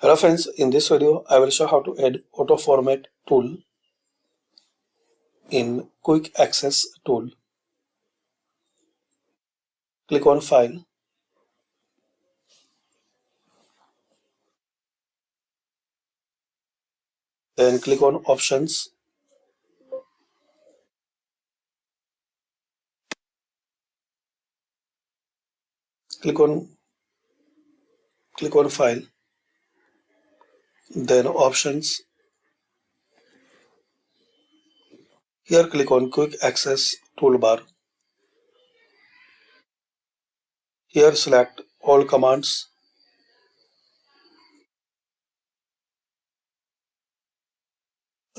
Hello friends, in this video I will show how to add auto format tool in quick access tool. Click on file, then click on options, click on file, then options. Here click on quick access toolbar. Here select all commands.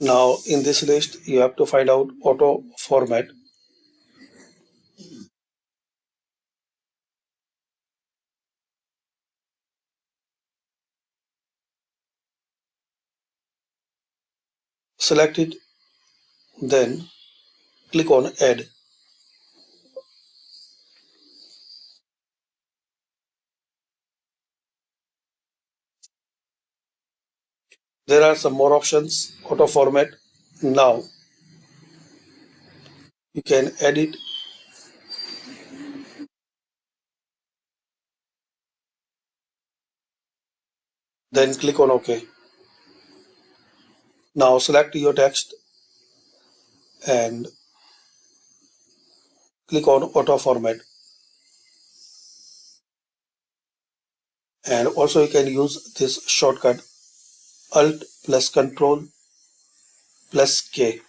Now in this list you have to find out auto format. Select it, then click on add. There are some more options. Auto format. Now you can edit, then click on OK. Now select your text and click on auto format. And also you can use this shortcut Alt plus Control plus K.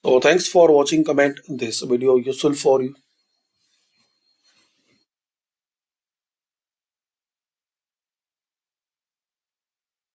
So thanks for watching. Comment this video useful for you.